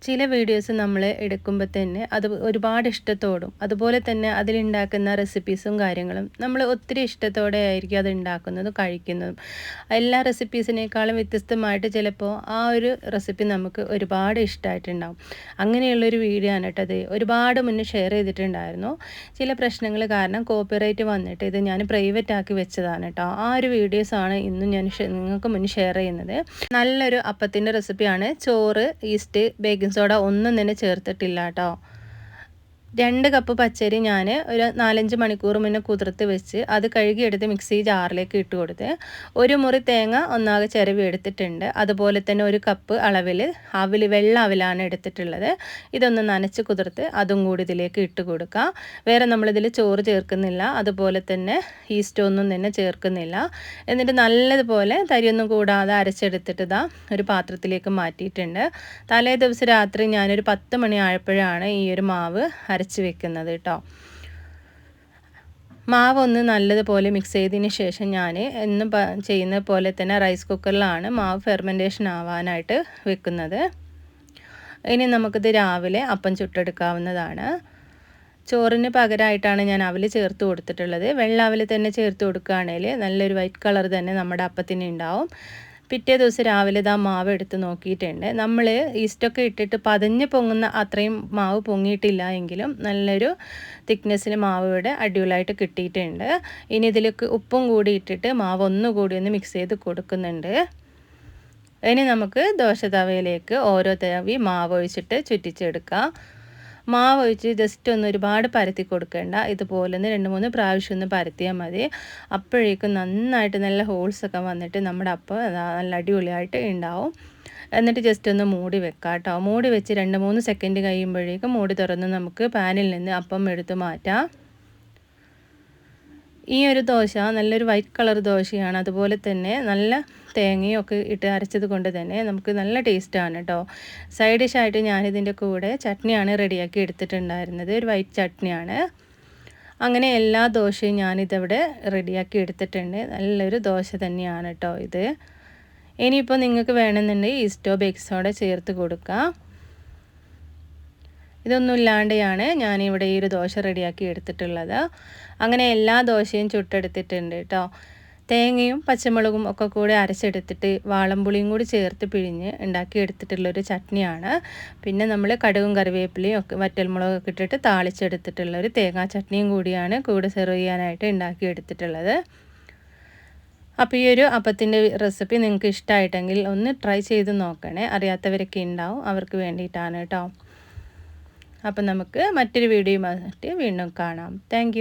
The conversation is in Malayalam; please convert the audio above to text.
ചില വീഡിയോസ് നമ്മൾ എടുക്കുമ്പോൾ തന്നെ അത് ഒരുപാട് ഇഷ്ടത്തോടും അതുപോലെ തന്നെ അതിലുണ്ടാക്കുന്ന റെസിപ്പീസും കാര്യങ്ങളും നമ്മൾ ഒത്തിരി ഇഷ്ടത്തോടെ ആയിരിക്കും അത് ഉണ്ടാക്കുന്നതും കഴിക്കുന്നതും. എല്ലാ റെസിപ്പീസിനേക്കാളും വ്യത്യസ്തമായിട്ട് ചിലപ്പോൾ ആ ഒരു റെസിപ്പി നമുക്ക് ഒരുപാട് ഇഷ്ടമായിട്ടുണ്ടാവും. അങ്ങനെയുള്ളൊരു വീഡിയോ ആണ് കേട്ടോ അത്. ഒരുപാട് മുന്നേ ഷെയർ ചെയ്തിട്ടുണ്ടായിരുന്നു. ചില പ്രശ്നങ്ങൾ കാരണം കോപ്പിറൈറ്റ് വന്നിട്ട് ഇത് ഞാൻ പ്രൈവറ്റ് ആക്കി വെച്ചതാണ് കേട്ടോ. ആ ഒരു വീഡിയോസാണ് ഇന്നും ഞാൻ നിങ്ങൾക്ക് മുന്നിൽ ഷെയർ ചെയ്യുന്നത്. നല്ലൊരു അപ്പത്തിൻ്റെ റെസിപ്പിയാണ്. ചോറ്, ഈസ്റ്റ്, ബേക്കിംഗ് സോഡ ഒന്നും തന്നെ ചേർത്തിട്ടില്ല കേട്ടോ. 2 കപ്പ് പച്ചരി ഞാൻ ഒരു 4-5 മണിക്കൂർ മുന്നേ കുതിർത്ത് വെച്ച് അത് കഴുകിയെടുത്ത് മിക്സി ജാറിലേക്ക് ഇട്ട് കൊടുത്ത് 1 മുറി തേങ്ങ ഒന്നാകെ ചിരവി എടുത്തിട്ടുണ്ട്. അതുപോലെ തന്നെ 1 കപ്പ് അളവിൽ വെള്ള അവിലാണ് എടുത്തിട്ടുള്ളത്. ഇതൊന്ന് നനച്ച് കുതിർത്ത് അതും കൂടി ഇതിലേക്ക് ഇട്ട് കൊടുക്കുക. വേറെ നമ്മളിതിൽ ചോറ് ചേർക്കുന്നില്ല, അതുപോലെ തന്നെ ഈസ്റ്റ് ഒന്നും തന്നെ ചേർക്കുന്നില്ല. എന്നിട്ട് നല്ലതുപോലെ തരിയൊന്നും കൂടാതെ അരച്ചെടുത്തിട്ട് ഇതാ ഒരു പാത്രത്തിലേക്ക് മാറ്റിയിട്ടുണ്ട്. തലേ ദിവസം രാത്രി ഞാനൊരു 10 മണി ആയപ്പോഴാണ് ഈ ഒരു മാവ് അരച്ച് വെക്കുന്നത് കേട്ടോ. മാവ് ഒന്ന് നല്ലതുപോലെ മിക്സ് ചെയ്തതിന് ശേഷം ഞാൻ എന്നും ചെയ്യുന്ന പോലെ തന്നെ റൈസ് കുക്കറിലാണ് മാവ് ഫെർമെൻറ്റേഷൻ ആവാനായിട്ട് വെക്കുന്നത്. ഇനി നമുക്കിത് രാവിലെ അപ്പം ചുട്ടെടുക്കാവുന്നതാണ്. ചോറിന് പകരമായിട്ടാണ് ഞാൻ അവൽ ചേർത്ത് കൊടുത്തിട്ടുള്ളത്. വെള്ള അവൽ തന്നെ ചേർത്ത് കൊടുക്കുകയാണെങ്കിൽ നല്ലൊരു വൈറ്റ് കളർ തന്നെ നമ്മുടെ അപ്പത്തിന് ഉണ്ടാവും. പിറ്റേ ദിവസം രാവിലെ ഇതാ മാവ് എടുത്ത് നോക്കിയിട്ടുണ്ട്. നമ്മൾ ഈസ്റ്റൊക്കെ ഇട്ടിട്ട് പതഞ്ഞ് പൊങ്ങുന്ന അത്രയും മാവ് പൊങ്ങിയിട്ടില്ല എങ്കിലും നല്ലൊരു തിക്നെസ്സിൽ മാവ് ഇവിടെ അടിപൊളിയായിട്ട് കിട്ടിയിട്ടുണ്ട്. ഇനി ഇതിലേക്ക് ഉപ്പും കൂടി ഇട്ടിട്ട് മാവ് ഒന്നുകൂടി ഒന്ന് മിക്സ് ചെയ്ത് കൊടുക്കുന്നുണ്ട്. ഇനി നമുക്ക് ദോശ തവയിലേക്ക് ഓരോ തവി മാവ് ഒഴിച്ചിട്ട് ചുറ്റിച്ചെടുക്കാം. മാവ് ഒഴിച്ച് ജസ്റ്റ് ഒന്ന് ഒരുപാട് പരത്തി കൊടുക്കേണ്ട. ഇതുപോലെ ഒന്ന് 2-3 പ്രാവശ്യം ഒന്ന് പരത്തിയാൽ മതി. അപ്പോഴേക്കും നന്നായിട്ട് നല്ല ഹോൾസൊക്കെ വന്നിട്ട് നമ്മുടെ അപ്പം നല്ല അടിപൊളിയായിട്ട് ഉണ്ടാവും. എന്നിട്ട് ജസ്റ്റ് ഒന്ന് മൂടി വെക്കാം കേട്ടോ. മൂടി വെച്ച് 2-3 സെക്കൻഡ് കഴിയുമ്പോഴേക്കും മൂടി തുറന്ന് നമുക്ക് പാനിൽ നിന്ന് അപ്പം എടുത്ത് മാറ്റാം. ഈ ഒരു ദോശ നല്ലൊരു വൈറ്റ് കളർ ദോശയാണ്. അതുപോലെ തന്നെ നല്ല തേങ്ങയും ഒക്കെ ഇട്ട് അരച്ചത് കൊണ്ട് തന്നെ നമുക്ക് നല്ല ടേസ്റ്റാണ് കേട്ടോ. സൈഡ് ഡിഷായിട്ട് ഞാനിതിൻ്റെ കൂടെ ചട്നിയാണ് റെഡിയാക്കി എടുത്തിട്ടുണ്ടായിരുന്നത്. ഒരു വൈറ്റ് ചട്നിയാണ്. അങ്ങനെ എല്ലാ ദോശയും ഞാനിതവിടെ റെഡിയാക്കി എടുത്തിട്ടുണ്ട്. നല്ലൊരു ദോശ തന്നെയാണ് കേട്ടോ ഇത്. ഇനിയിപ്പോൾ നിങ്ങൾക്ക് വേണമെന്നുണ്ടെങ്കിൽ ഈസ്റ്റോ ബേക്കിംഗ് സോഡ ചേർത്ത് കൊടുക്കാം. ഇതൊന്നും ഇല്ലാണ്ടെയാണ് ഞാനിവിടെ ഈ ഒരു ദോശ റെഡിയാക്കി എടുത്തിട്ടുള്ളത്. അങ്ങനെ എല്ലാ ദോശയും ചുട്ടെടുത്തിട്ടുണ്ട് കേട്ടോ. തേങ്ങയും പച്ചമുളകും ഒക്കെ കൂടി അരച്ചെടുത്തിട്ട് വാളംപുളിയും കൂടി ചേർത്ത് പിഴിഞ്ഞ് ഉണ്ടാക്കി എടുത്തിട്ടുള്ളൊരു ചട്നിയാണ്. പിന്നെ നമ്മൾ കടുകും കറിവേപ്പിലയും ഒക്കെ വറ്റൽമുളകൊക്കെ ഇട്ടിട്ട് താളിച്ചെടുത്തിട്ടുള്ളൊരു തേങ്ങാ ചട്നിയും കൂടിയാണ് കൂടെ സെർവ് ചെയ്യാനായിട്ട് ഉണ്ടാക്കി എടുത്തിട്ടുള്ളത്. അപ്പോൾ ഈ ഒരു അപ്പത്തിൻ്റെ റെസിപ്പി നിങ്ങൾക്ക് ഇഷ്ടമായിട്ടെങ്കിൽ ഒന്ന് ട്രൈ ചെയ്ത് നോക്കണേ. അറിയാത്തവരൊക്കെ ഉണ്ടാവും, അവർക്ക് വേണ്ടിയിട്ടാണ് കേട്ടോ. അപ്പം നമുക്ക് മറ്റൊരു വീഡിയോയുമായിട്ട് വീണ്ടും കാണാം. താങ്ക്